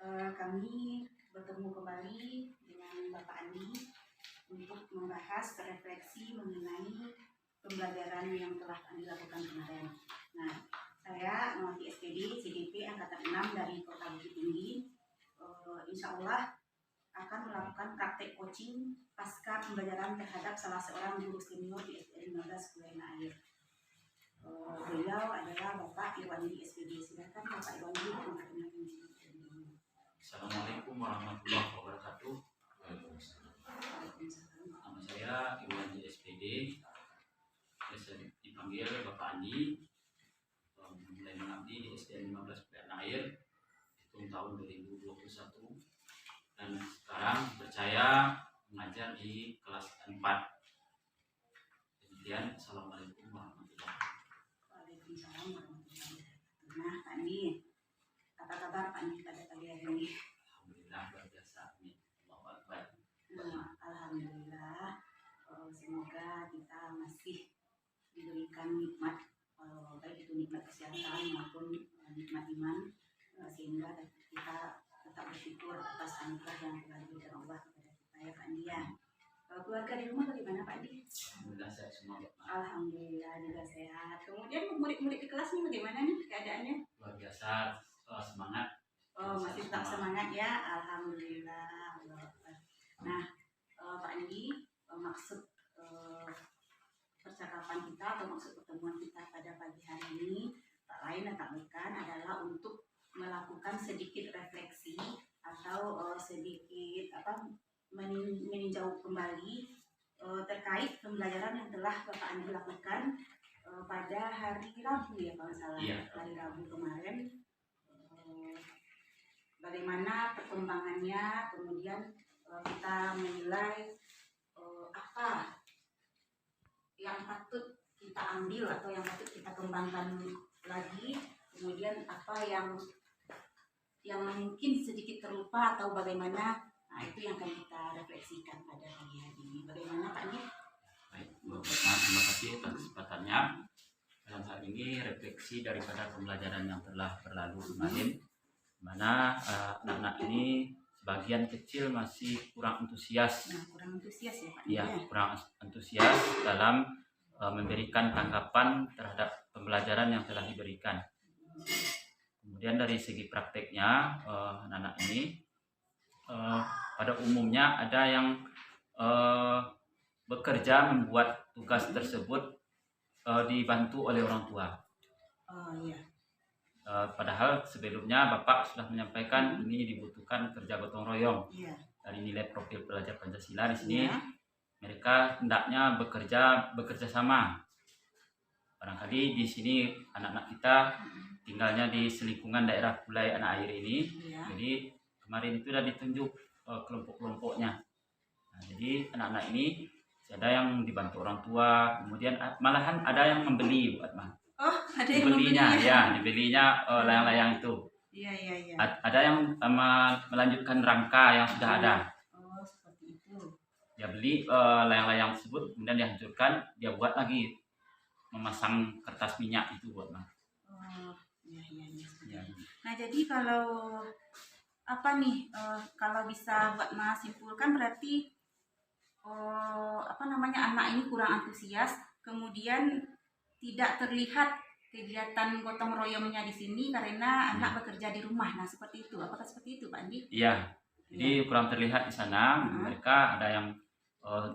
Kami bertemu kembali dengan Bapak Andi untuk membahas refleksi mengenai pembelajaran yang telah Andi lakukan kemarin. Nah, saya mewakili SPD CDP Angkatan 6 dari Kota Bukit Tinggi. Insya Allah akan melakukan praktek coaching pasca pembelajaran terhadap salah seorang guru senior di SDN 15 Kulena Air. Beliau adalah Bapak Irwandi SPD. Silakan Bapak Irwandi memperkenalkan diri. Assalamualaikum warahmatullahi wabarakatuh. Nama saya Irwandi SPD. Saya dipanggil Bapak Andi. Mulai mengabdi di SDN 15 Kulena Air tahun 2021 dan sekarang percaya mengajar di kelas 4. Demikian, assalamualaikum warahmatullahi wabarakatuh. Waalaikumsalam warahmatullahi wabarakatuh. Nah, Pak Andi, apa kabar Pak Andi pada pagi hari ini? Alhamdulillah luar biasa. Amin. Allahu Akbar. Alhamdulillah. Semoga kita masih diberikan nikmat, baik itu nikmat kesehatan maupun nikmat iman, sehingga kita tetap bersyukur atas anugerah yang telah diberikan Allah kepada kita, ya Pak Andi ya. Keluarga di rumah bagaimana Pak Andi? Alhamdulillah sehat semua. Alhamdulillah juga sehat. Kemudian murid-murid di kelas ini bagaimana nih keadaannya? Luar biasa, semangat. Masih tetap semangat ya. Alhamdulillah. Nah, Pak Andi, maksud percakapan kita atau maksud pertemuan kita pada pagi hari ini tak lain dan tak bukan adalah untuk melakukan sedikit refleksi atau sedikit meninjau kembali terkait pembelajaran yang telah Bapak Andi lakukan pada hari Rabu ya kalau salah. Iya. Hari Rabu kemarin, bagaimana perkembangannya, kemudian kita menilai apa yang patut kita ambil atau yang patut kita kembangkan lagi, kemudian apa yang mungkin sedikit terlupa atau bagaimana. Nah, itu yang akan kita refleksikan pada pagi hari ini. Bagaimana Pak Andi? Baik, terima kasih atas kesempatannya. Dalam hal ini refleksi daripada pembelajaran yang telah berlalu kemarin, di mana anak-anak ini sebagian kecil masih kurang antusias. Nah, kurang antusias ya Pak Andi? Ya, kurang antusias dalam memberikan tanggapan terhadap pembelajaran yang telah diberikan. Kemudian dari segi prakteknya, anak-anak ini pada umumnya ada yang bekerja membuat tugas tersebut dibantu oleh orang tua. Oh iya. Padahal sebelumnya Bapak sudah menyampaikan ini dibutuhkan kerja gotong royong. Iya. Dari nilai profil pelajar Pancasila di sini, Iya. mereka hendaknya bekerja sama. Barangkali di sini anak-anak kita tinggalnya di selingkungan daerah Kulai Anak Air ini. Iya. Jadi kemarin itu sudah ditunjuk kelompok-kelompoknya. Nah, jadi anak-anak ini ada yang dibantu orang tua, kemudian malahan ada yang membeli, buat mah. Oh, ada yang Dibelinya, membeli ya, dibelinya layang-layang itu. Iya. Ada yang melanjutkan rangka yang sudah ada. Oh, seperti itu. Dia beli layang-layang tersebut, kemudian dihancurkan, dia buat lagi memasang kertas minyak itu, buat mah. Oh, iya. Ya. Nah, jadi kalau kalau bisa buat Mas simpulkan berarti anak ini kurang antusias, kemudian tidak terlihat kegiatan gotong royongnya di sini karena anak bekerja di rumah. Nah, seperti itu. Apakah seperti itu, Pak Andi? Iya. Jadi kurang terlihat di sana. Mereka ada yang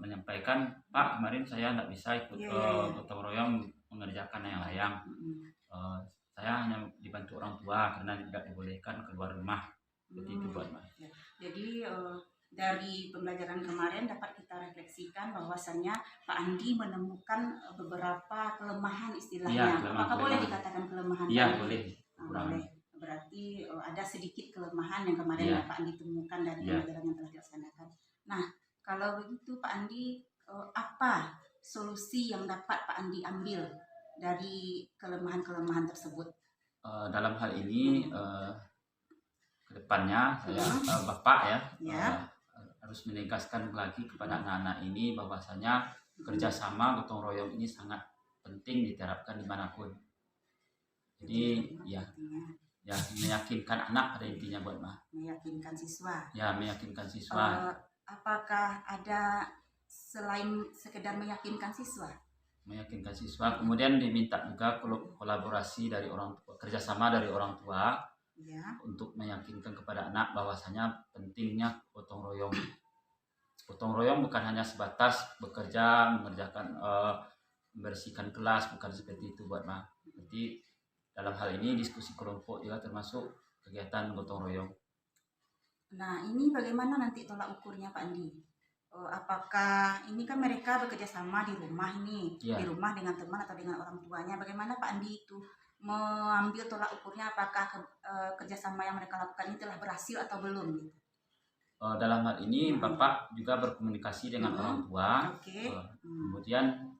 menyampaikan, Pak, kemarin saya tidak bisa ikut gotong royong mengerjakan layang-layang. Saya hanya dibantu orang tua karena tidak dibolehkan keluar rumah. Seperti itu, buat Mas. Ya. Jadi dari pembelajaran kemarin dapat kita refleksikan bahwasannya Pak Andi menemukan beberapa kelemahan istilahnya. Ya, apakah boleh dikatakan kelemahan? Iya, boleh. Boleh. Berarti ada sedikit kelemahan yang kemarin Pak Andi temukan dari pembelajaran yang telah dilaksanakan. Nah, kalau begitu Pak Andi, apa solusi yang dapat Pak Andi ambil dari kelemahan-kelemahan tersebut? Dalam hal ini kedepannya saya Bapak harus menegaskan lagi kepada anak-anak ini bahwasanya kerjasama gotong royong ini sangat penting diterapkan dimanapun. Jadi ya ya meyakinkan anak pada intinya buat mah. Meyakinkan siswa. Ya, meyakinkan siswa. Apakah ada selain sekedar meyakinkan siswa? Meyakinkan siswa, kemudian diminta juga kolaborasi dari orang tua, kerjasama dari orang tua Ya. untuk meyakinkan kepada anak bahwasanya pentingnya gotong royong. Gotong royong bukan hanya sebatas bekerja, mengerjakan, membersihkan kelas, bukan seperti itu buat mah. Jadi dalam hal ini diskusi kelompok juga termasuk kegiatan gotong royong. Nah, ini bagaimana nanti tolak ukurnya Pak Andi? Apakah ini kan mereka bekerja sama di rumah nih, Ya. di rumah dengan teman atau dengan orang tuanya? Bagaimana Pak Andi itu mengambil tolak ukurnya? Apakah kerjasama yang mereka lakukan ini telah berhasil atau belum? Gitu? Dalam hal ini Bapak juga berkomunikasi dengan orang tua. Oke. Kemudian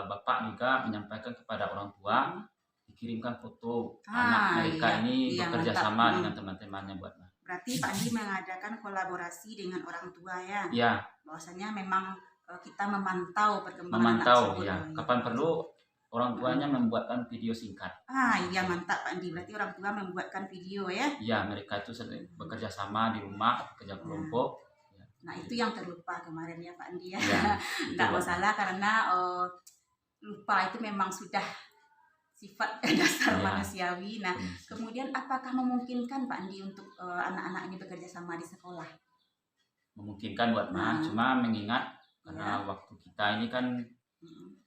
Bapak juga menyampaikan kepada orang tua, dikirimkan foto anak mereka ini bekerja sama dengan teman-temannya buat. Berarti Pak Andi mengadakan kolaborasi dengan orang tua ya? Ya. Bahwasanya memang kita memantau perkembangan anak Memantau, tersebut. ya. Kapan perlu orang tuanya membuatkan video singkat. Iya mantap Pak Andi. Berarti orang tua membuatkan video ya? Iya, mereka itu sering bekerja sama di rumah, bekerja kelompok. Nah itu yang terlupa kemarin ya Pak Andi ya. Tidak masalah karena lupa itu memang sudah sifat dasar manusiawi. Nah, kemudian apakah memungkinkan Pak Andi untuk anak-anak ini bekerja sama di sekolah? Memungkinkan buat mah, cuma mengingat karena waktu kita ini kan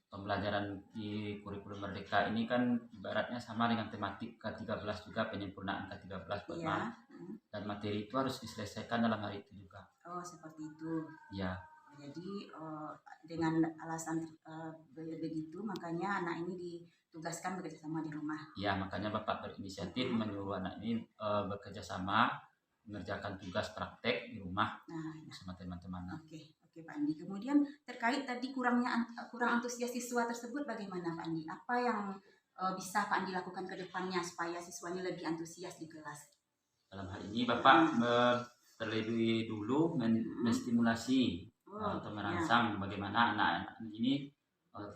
pembelajaran di kurikulum Merdeka ini kan ibaratnya sama dengan tematik K13 juga, penyempurnaan K13 buat mah. Dan materi itu harus diselesaikan dalam hari itu juga. Oh, seperti itu. Ya. Jadi dengan alasan begitu makanya anak ini ditugaskan bekerja sama di rumah. Ya, makanya Bapak berinisiatif menyuruh anak ini bekerja sama mengerjakan tugas praktek di rumah bersama teman-teman. Oke Pak Andi. Kemudian terkait tadi kurang antusias siswa tersebut bagaimana Pak Andi? Apa yang bisa Pak Andi lakukan ke depannya supaya siswanya lebih antusias di kelas? Dalam hal ini Bapak terlebih dulu menstimulasi atau merangsang bagaimana anak-anak ini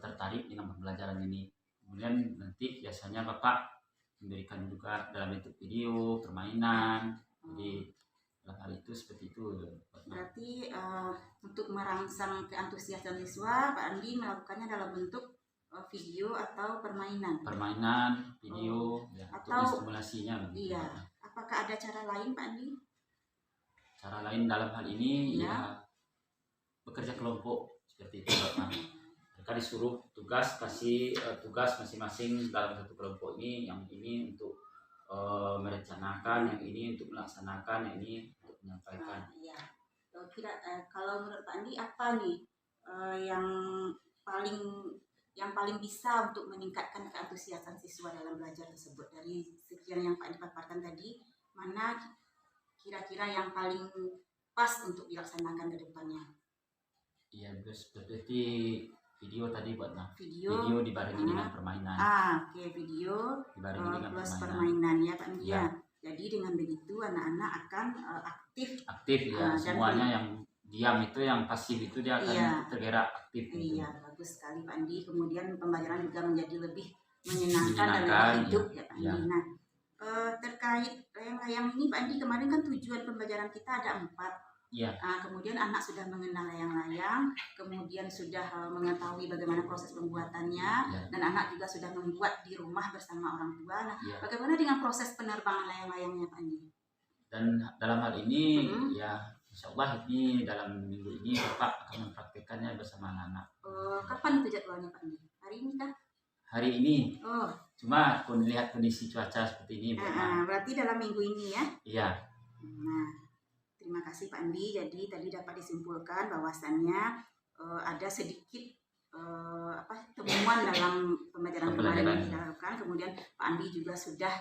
tertarik dengan pembelajaran ini. Kemudian nanti biasanya Bapak memberikan juga dalam bentuk video, permainan. Jadi dalam hal itu seperti itu. Berarti untuk merangsang keantusiasan siswa, Pak Andi melakukannya dalam bentuk video atau permainan. Permainan, video, atau stimulasinya. Iya. Apakah ada cara lain Pak Andi? Cara lain dalam hal ini ya bekerja kelompok seperti itu Bapak. Mereka disuruh kasih tugas masing-masing dalam satu kelompok ini, yang ini untuk merencanakan, yang ini untuk melaksanakan, yang ini untuk menyampaikan. Iya. Kalau menurut Pak Andi apa nih yang paling bisa untuk meningkatkan keantusiasan siswa dalam belajar tersebut? Dari sekian yang Pak Andi paparkan tadi, mana kira-kira yang paling pas untuk dilaksanakan ke depannya? Iya, seperti video tadi buat video dibarengi dengan permainan. Oke, video dibarengi dengan plus permainan ya Pak Andi ya. Jadi dengan begitu anak-anak akan aktif ya, semuanya yang diam itu, yang pasif itu dia akan tergerak aktif. Iya, bagus sekali Pak Andi. Kemudian pembelajaran juga menjadi lebih menyenangkan dan lebih hidup ya Pak Andi. Nah, terkait layang-layang ini Pak Andi, kemarin kan tujuan pembelajaran kita ada 4. Kemudian anak sudah mengenal layang-layang, kemudian sudah mengetahui bagaimana proses pembuatannya, dan anak juga sudah membuat di rumah bersama orang tua. Nah, bagaimana dengan proses penerbangan layang-layangnya Pak Andi? Dan dalam hal ini ya insya Allah ini dalam minggu ini Bapak akan mempraktikkannya bersama anak-anak. Kapan itu jadwalnya Pak Andi? Hari ini kah? Hari ini. Cuma lihat kondisi cuaca seperti ini. Berarti dalam minggu ini ya? Iya. Nah, terima kasih Pak Andi. Jadi tadi dapat disimpulkan bahwasannya ada sedikit temuan dalam pembelajaran kemarin yang kita lakukan. Kemudian Pak Andi juga sudah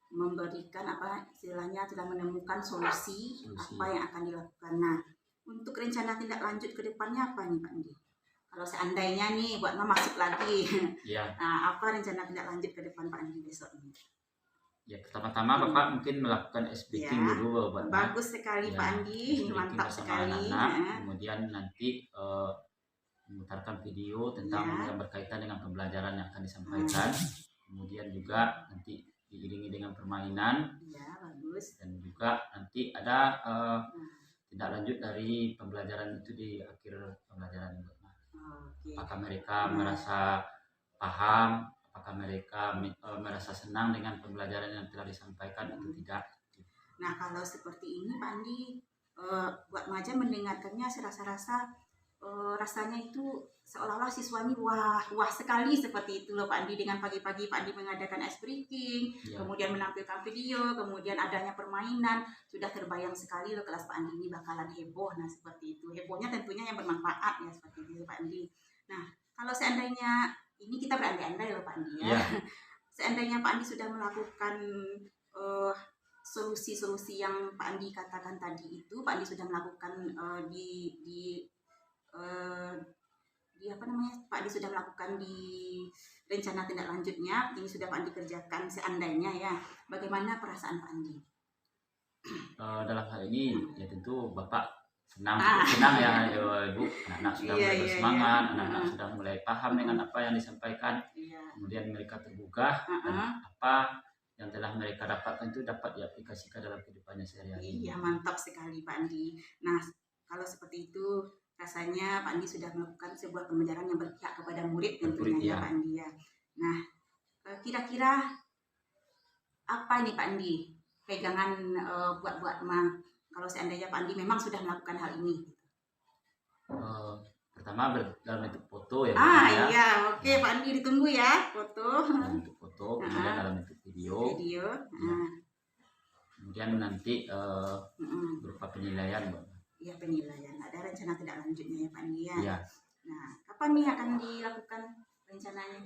memberikan istilahnya sudah menemukan solusi apa yang akan dilakukan. Nah, untuk rencana tindak lanjut ke depannya apa nih Pak Andi? Kalau seandainya nih buat masuk lagi, nah, apa rencana tindak lanjut ke depan Pak Andi besok ini? Ya, pertama-tama Bapak mungkin melakukan SBking dulu buat bagus sekali Pak Andi, mantap sekali. Kemudian nanti memutarkan video tentang yang berkaitan dengan pembelajaran yang akan disampaikan. Kemudian juga nanti diiringi dengan permainan, Ya, bagus. dan juga nanti ada tindak lanjut dari pembelajaran itu di akhir pembelajaran. Oke. Apakah mereka merasa paham, apakah mereka merasa senang dengan pembelajaran yang telah disampaikan atau tidak. Nah, kalau seperti ini Pak Andi, buat Maja mendengarkannya saya rasa-rasa rasanya itu seolah-olah siswanya wah sekali seperti itu loh Pak Andi, dengan pagi-pagi Pak Andi mengadakan ice breaking, Ya. kemudian menampilkan video, kemudian adanya permainan, sudah terbayang sekali loh kelas Pak Andi ini bakalan heboh. Nah, seperti itu. Hebohnya tentunya yang bermanfaat ya, seperti itu Pak Andi. Nah, kalau seandainya ini kita berandai-andai loh Pak Andi ya. Ya. Seandainya Pak Andi sudah melakukan solusi-solusi yang Pak Andi katakan tadi itu, Pak Andi sudah melakukan apa namanya, Pak Andi sudah melakukan di rencana tindak lanjutnya, ini sudah Pak Andi kerjakan seandainya ya, bagaimana perasaan Pak Andi? Dalam hal ini ya tentu Bapak senang ya Ibu, anak-anak sudah mulai bersemangat, anak-anak sudah mulai paham dengan apa yang disampaikan, kemudian mereka tergugah dan apa yang telah mereka dapatkan itu dapat diaplikasikan dalam kehidupannya sehari-hari. Iya, mantap sekali Pak Andi. Nah, kalau seperti itu rasanya Pak Andi sudah melakukan sebuah pembelajaran yang berpihak kepada murid tentunya ya Pak Andi ya. Nah, kira-kira apa ini Pak Andi pegangan buat kalau seandainya Pak Andi memang sudah melakukan hal ini? Pertama dalam bentuk foto ya. Iya, oke Pak Andi, ditunggu ya foto. Dalam bentuk foto, kemudian dalam bentuk video. Ya. Kemudian nanti berupa penilaian, Mbak. Iya, penilaian. Ada rencana tidak lanjutnya ya Pak Andi ya. Iya. Nah, kapan nih akan dilakukan rencananya?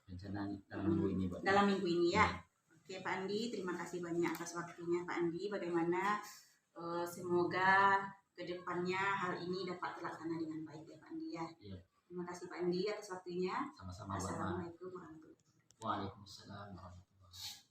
Rencana dalam minggu ini, Mbak. Dalam minggu ini ya. Oke Pak Andi, terima kasih banyak atas waktunya Pak Andi. Bagaimana semoga kedepannya hal ini dapat terlaksana dengan baik ya Pak Andi ya. Iya. Terima kasih Pak Andi atas waktunya. Sama-sama. Assalamualaikum warahmatullahi wabarakatuh. Waalaikumsalam warahmatullahi wabarakatuh.